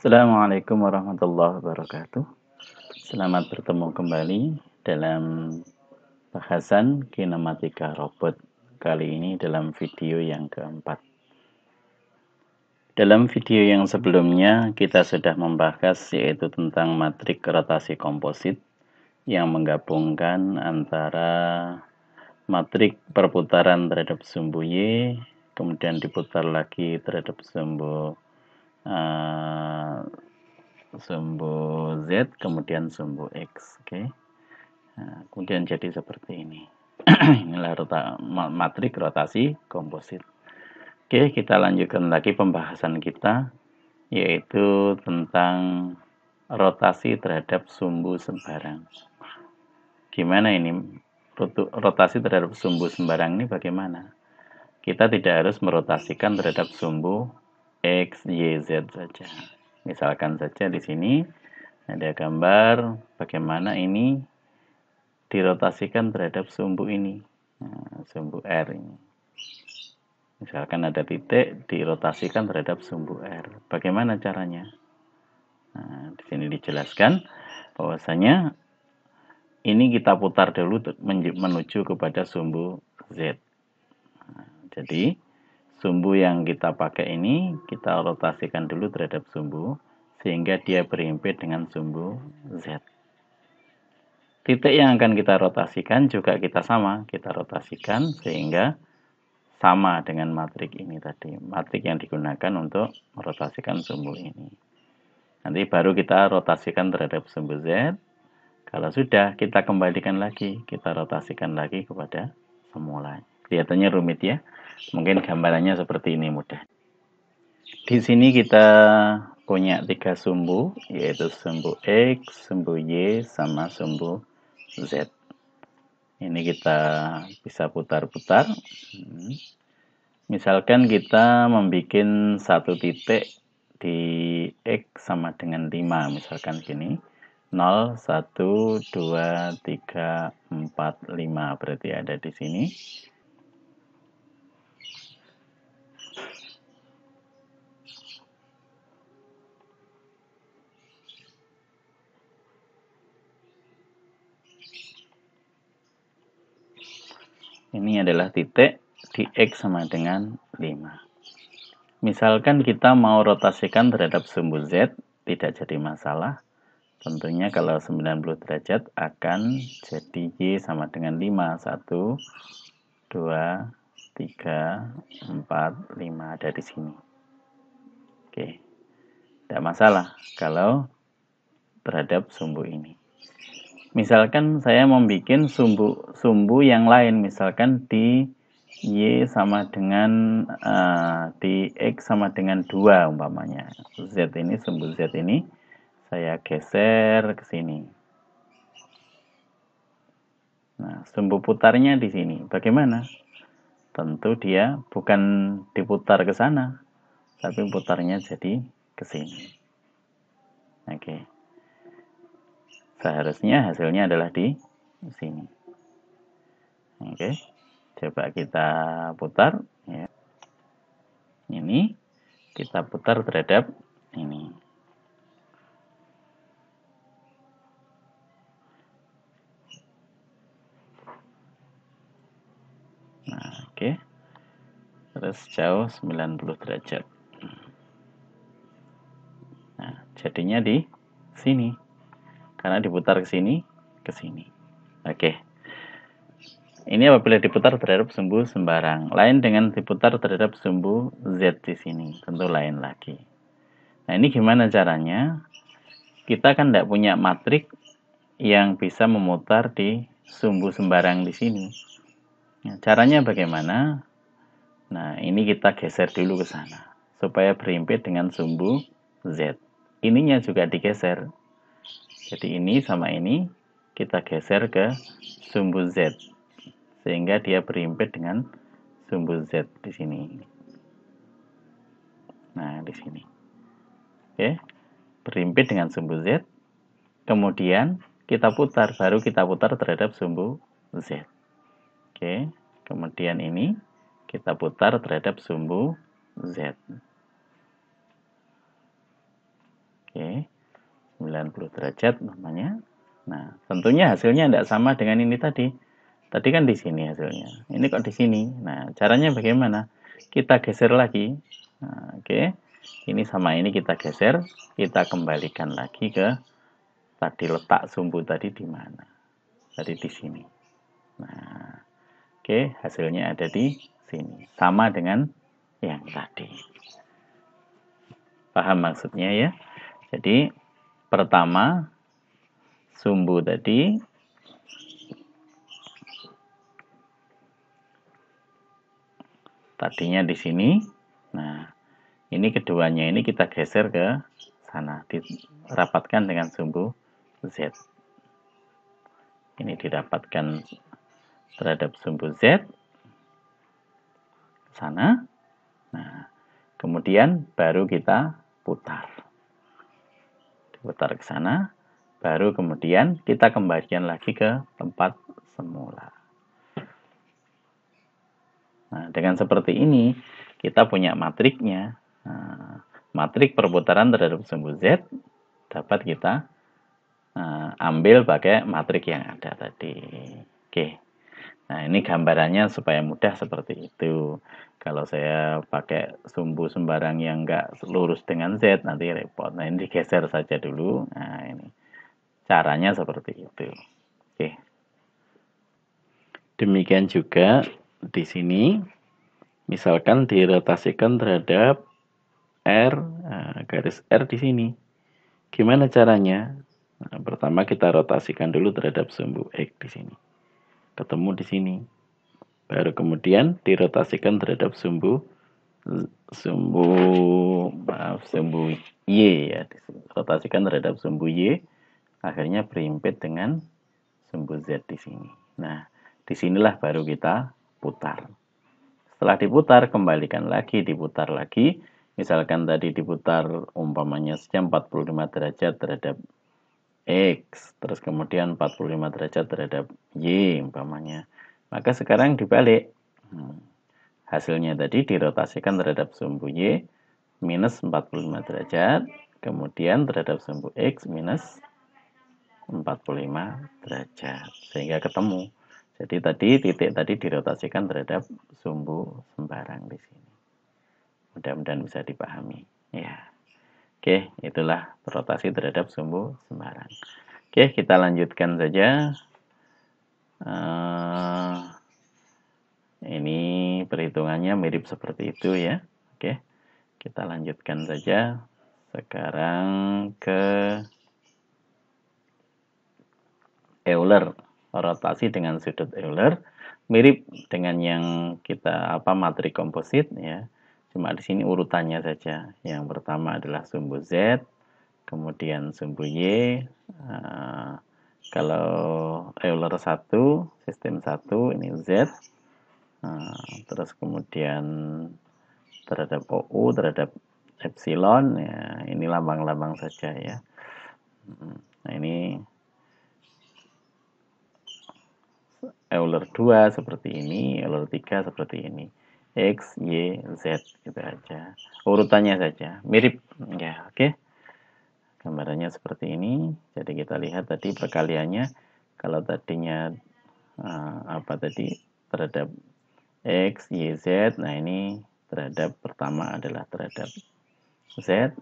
Assalamualaikum warahmatullahi wabarakatuh. Selamat bertemu kembali dalam bahasan kinematika robot. Kali ini dalam video yang keempat. Dalam video yang sebelumnya kita sudah membahas yaitu tentang matrik rotasi komposit yang menggabungkan antara matrik perputaran terhadap sumbu Y, kemudian diputar lagi terhadap sumbu sumbu Z, kemudian sumbu X. Oke. Nah, kemudian jadi seperti ini. Inilah matrik rotasi komposit. Oke, kita lanjutkan lagi pembahasan kita, yaitu tentang rotasi terhadap sumbu sembarang. Gimana ini? Rotasi terhadap sumbu sembarang ini bagaimana? Kita tidak harus merotasikan terhadap sumbu X, Y, Z saja. Misalkan saja di sini ada gambar bagaimana ini dirotasikan terhadap sumbu ini. Nah, sumbu R ini. Misalkan ada titik dirotasikan terhadap sumbu R. Bagaimana caranya? Nah, di sini dijelaskan bahwasanya ini kita putar dulu menuju kepada sumbu Z. Nah, jadi sumbu yang kita pakai ini kita rotasikan dulu terhadap sumbu sehingga dia berimpit dengan sumbu Z. Titik yang akan kita rotasikan juga kita rotasikan sehingga sama dengan matrik ini tadi, matrik yang digunakan untuk merotasikan sumbu ini. Nanti baru kita rotasikan terhadap sumbu Z. Kalau sudah, kita kembalikan lagi, kita rotasikan lagi kepada semula. Kelihatannya rumit ya, mungkin gambarannya seperti ini mudah. Di sini kita punya 3 sumbu, yaitu sumbu X, sumbu Y, sama sumbu Z. Ini kita bisa putar-putar. Misalkan kita membuat satu titik di X sama dengan 5, misalkan gini. 0, 1, 2, 3, 4, 5 berarti ada di sini. Ini adalah titik di X sama dengan 5. Misalkan kita mau rotasikan terhadap sumbu Z, tidak jadi masalah. Tentunya kalau 90 derajat akan jadi Y sama dengan 5. 1, 2, 3, 4, 5 ada di sini. Oke. Tidak masalah kalau terhadap sumbu ini. Misalkan saya membuat sumbu yang lain, misalkan di Y sama dengan di X sama dengan 2 umpamanya. Z ini, sumbu Z ini saya geser ke sini. Nah, sumbu putarnya di sini. Bagaimana? Tentu dia bukan diputar ke sana, tapi putarnya jadi ke sini. Oke. Seharusnya hasilnya adalah di sini. Oke. Coba kita putar ya. Ini kita putar terhadap ini. Nah, oke. Terus jauh 90 derajat. Nah, jadinya di sini. Karena diputar ke sini, ke sini. Oke. Ini apabila diputar terhadap sumbu sembarang. Lain dengan diputar terhadap sumbu Z di sini. Tentu lain lagi. Nah, ini gimana caranya? Kita kan tidak punya matrik yang bisa memutar di sumbu sembarang di sini. Nah, caranya bagaimana? Nah, ini kita geser dulu ke sana. Supaya berimpit dengan sumbu Z. Ininya juga digeser. Jadi ini sama ini kita geser ke sumbu Z sehingga dia berimpit dengan sumbu Z di sini. Nah, di sini. Oke. Berimpit dengan sumbu Z. Kemudian kita putar, baru kita putar terhadap sumbu Z. Oke. Kemudian ini kita putar terhadap sumbu Z. Oke, 90 derajat namanya. Nah, tentunya hasilnya tidak sama dengan ini tadi. Tadi kan di sini hasilnya. Ini kok di sini. Nah, caranya bagaimana? Kita geser lagi. Nah, oke. Ini sama ini kita geser, kita kembalikan lagi ke tadi letak sumbu tadi di mana. Tadi di sini. Nah, oke, hasilnya ada di sini. Sama dengan yang tadi. Paham maksudnya ya? Jadi, pertama sumbu tadi tadinya di sini. Nah, ini keduanya ini kita geser ke sana, dirapatkan dengan sumbu Z. Ini dirapatkan terhadap sumbu Z sana. Nah, kemudian baru kita putar. Diputar ke sana, baru kemudian kita kembalikan lagi ke tempat semula. Nah, dengan seperti ini, kita punya matriknya. Nah, matrik perputaran terhadap sumbu Z dapat kita ambil pakai matrik yang ada tadi. Oke. Nah, ini gambarannya supaya mudah seperti itu. Kalau saya pakai sumbu sembarang yang enggak lurus dengan Z, nanti repot. Nah, ini digeser saja dulu. Nah, ini caranya seperti itu. Oke. Demikian juga di sini, misalkan dirotasikan terhadap R, garis R di sini. Gimana caranya? Nah, pertama kita rotasikan dulu terhadap sumbu X di sini. Ketemu di sini. Baru kemudian dirotasikan terhadap sumbu Y ya. Dirotasikan terhadap sumbu Y. Akhirnya berimpit dengan sumbu Z di sini. Nah, disinilah baru kita putar. Setelah diputar, kembalikan lagi, diputar lagi. Misalkan tadi diputar umpamanya saja 45 derajat terhadap X, terus kemudian 45 derajat terhadap Y umpamanya. Maka sekarang dibalik. Hasilnya tadi dirotasikan terhadap sumbu Y minus 45 derajat, kemudian terhadap sumbu X minus 45 derajat. Sehingga ketemu. Jadi tadi titik tadi dirotasikan terhadap sumbu sembarang di sini. Mudah-mudahan bisa dipahami. Ya. Oke, itulah rotasi terhadap sumbu sembarang. Oke, kita lanjutkan saja. Ini perhitungannya mirip seperti itu ya. Oke, kita lanjutkan saja. Sekarang ke Euler, rotasi dengan sudut Euler. Mirip dengan yang kita matrik komposit ya. Cuma di sini urutannya saja. Yang pertama adalah sumbu Z, kemudian sumbu Y. Kalau Euler 1, sistem 1 ini Z. Terus kemudian terhadap OU, terhadap epsilon, ya, ini lambang-lambang saja ya. Nah, ini Euler 2 seperti ini, Euler 3 seperti ini. X, Y, Z gitu aja. Urutannya saja, mirip ya, oke. Gambarannya seperti ini. Jadi kita lihat tadi perkaliannya, kalau tadinya terhadap X, Y, Z. Nah, ini terhadap pertama adalah terhadap Z,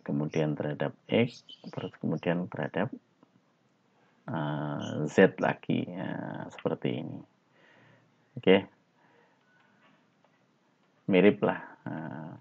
kemudian terhadap X, terus kemudian terhadap Z lagi ya, seperti ini. Oke. Mirip lah,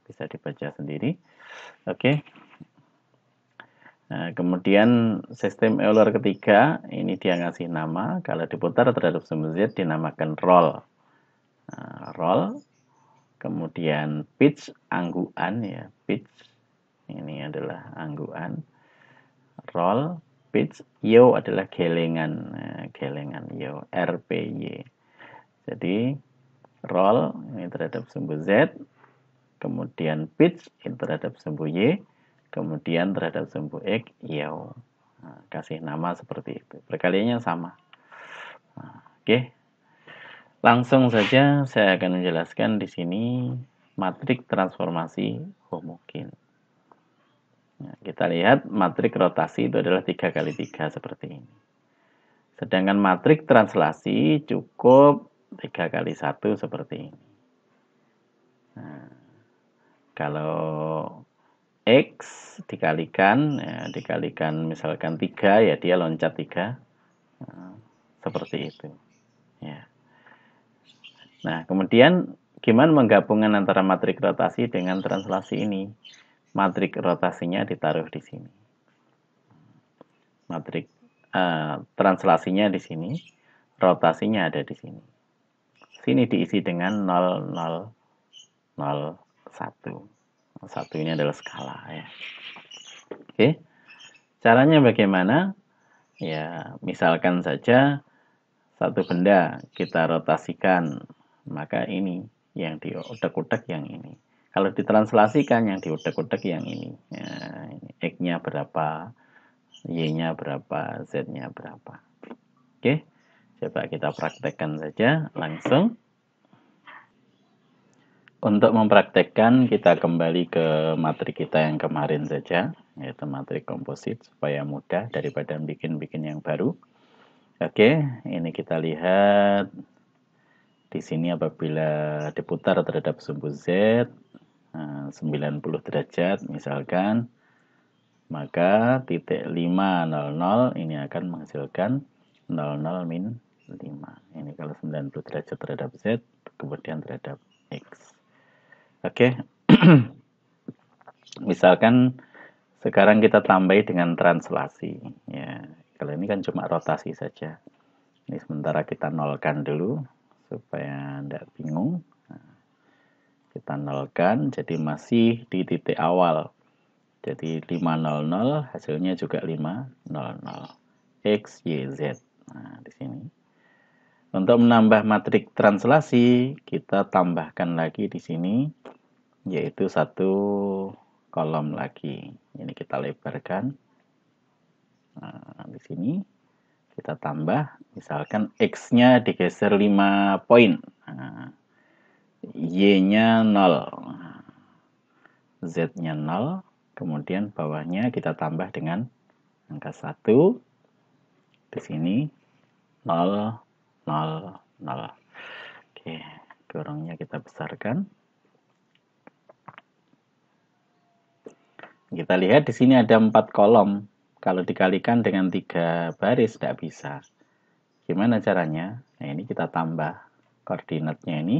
bisa dibaca sendiri. Oke. Nah, kemudian sistem Euler ketiga, ini dia ngasih nama, kalau diputar terhadap sumbu Z dinamakan roll. Roll, kemudian pitch, angguan ya, pitch, ini adalah angguan. Roll, pitch, yaw adalah gelengan, gelengan yaw, RPY. Jadi roll ini terhadap sumbu Z, kemudian pitch ini terhadap sumbu Y, kemudian terhadap sumbu X, yaw. Nah, kasih nama seperti itu. Perkaliannya sama. Oke. Langsung saja saya akan menjelaskan di sini matrik transformasi homogen. Oke. kita lihat matrik rotasi itu adalah 3 kali 3 seperti ini. Sedangkan matrik translasi cukup 3 kali 1 seperti ini. Nah, kalau X dikalikan, ya, dikalikan misalkan 3, ya dia loncat 3. Nah, seperti itu. Ya. Nah, kemudian gimana menggabungkan antara matrik rotasi dengan translasi ini? Matrik rotasinya ditaruh di sini. Matrik translasinya di sini, rotasinya ada di sini. Sini diisi dengan 0, 0, 0, 1. 1 ini adalah skala ya. Oke. Caranya bagaimana? Ya, misalkan saja satu benda kita rotasikan, maka ini yang diutek-utek yang ini. Kalau ditranslasikan yang diutek-utek yang ini. Ya, ini X-nya berapa, Y-nya berapa, Z-nya berapa. Oke, coba kita praktekkan saja langsung. Untuk mempraktekkan, kita kembali ke materi kita yang kemarin saja, yaitu materi komposit, supaya mudah daripada bikin-bikin yang baru. Oke, ini kita lihat di sini apabila diputar terhadap sumbu Z 90 derajat misalkan, maka titik 500 ini akan menghasilkan 00 min 5. Ini kalau 90 derajat terhadap Z, kemudian terhadap X. Oke. Misalkan sekarang kita tambahi dengan translasi. Ya, kalau ini kan cuma rotasi saja. Ini sementara kita nolkan dulu supaya tidak bingung. Nah, kita nolkan, jadi masih di titik awal. Jadi 500 hasilnya juga 500. X, Y, Z. Nah, di sini. Untuk menambah matrik translasi, kita tambahkan lagi di sini, yaitu satu kolom lagi. Ini kita lebarkan. Nah, di sini kita tambah, misalkan X-nya digeser 5 poin. Nah, Y-nya 0. Z-nya 0. Kemudian bawahnya kita tambah dengan angka 1. Di sini 0, 0, 0. Oke, kurangnya kita besarkan. Kita lihat di sini ada 4 kolom. Kalau dikalikan dengan 3 baris tidak bisa. Gimana caranya? Nah, ini kita tambah koordinatnya ini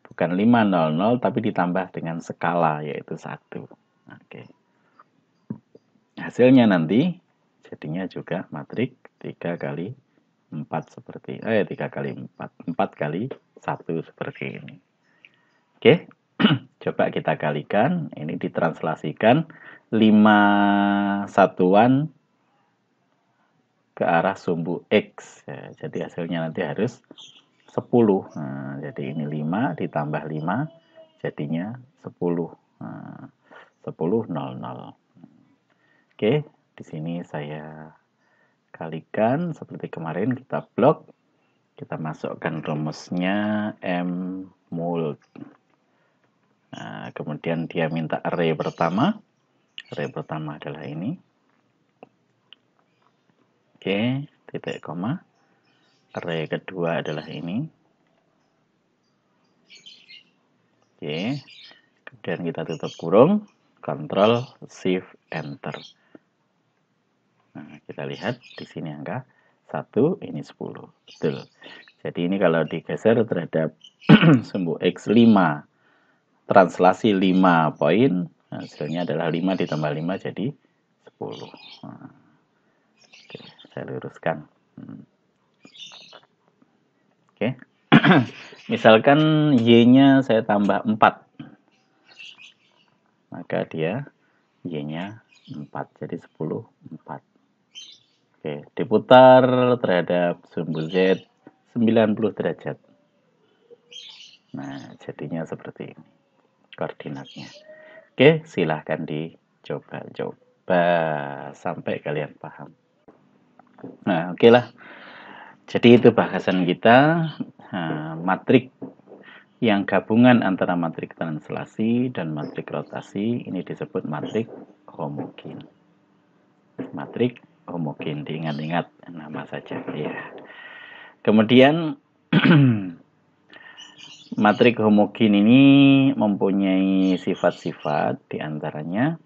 bukan 500 tapi ditambah dengan skala yaitu 1. Oke. Hasilnya nanti jadinya juga matrik 3 kali 4 seperti 3 kali 4 kali 1 seperti ini. Oke. Coba kita kalikan, ini ditranslasikan 5 satuan ke arah sumbu X. Ya, jadi hasilnya nanti harus 10. Nah, jadi ini 5 ditambah 5 jadinya 10. Nah, 10, 0, 0. Oke, di sini saya kalikan seperti kemarin kita blok. Kita masukkan rumusnya M mul. Nah, kemudian dia minta array pertama. Array pertama adalah ini. Oke, titik koma. Array kedua adalah ini. Oke. Kemudian kita tutup kurung, Ctrl Shift Enter. Nah, kita lihat di sini angka 1, ini 10. Betul. Jadi ini kalau digeser terhadap sumbu X5, translasi 5 poin, hasilnya adalah 5 ditambah 5 jadi 10. Nah, oke, saya luruskan. Oke. Misalkan Y-nya saya tambah 4. Maka dia Y-nya 4. Jadi 10, 4. Oke, diputar terhadap sumbu Z 90 derajat. Nah, jadinya seperti ini koordinatnya. Oke, silahkan dicoba-coba sampai kalian paham. Nah, oke lah. Jadi itu bahasan kita, matrik yang gabungan antara matrik translasi dan matrik rotasi ini disebut matrik homogen. matrik homogen. Diingat-ingat nama saja ya. Kemudian matrik homogen ini mempunyai sifat-sifat, diantaranya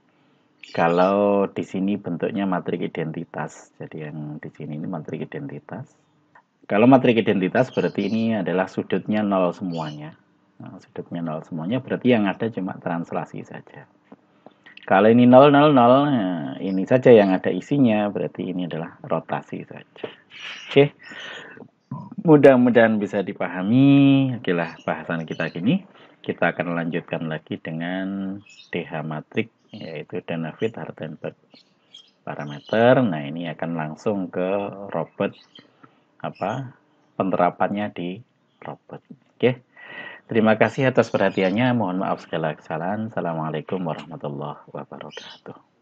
kalau di sini bentuknya matrik identitas. Jadi yang di sini ini matrik identitas. Kalau matrik identitas berarti ini adalah sudutnya nol semuanya. Nah, sudutnya nol semuanya berarti yang ada cuma translasi saja. Kalau ini 0, 0, 0, nah ini saja yang ada isinya, berarti ini adalah rotasi saja. Oke, mudah-mudahan bisa dipahami. Okelah bahasan kita gini. Kita akan lanjutkan lagi dengan DH matrik, yaitu Danavid-Hardenberg parameter. Nah ini akan langsung ke robot penerapannya di robot. Oke. Terima kasih atas perhatiannya. Mohon maaf segala kesalahan. Assalamualaikum warahmatullahi wabarakatuh.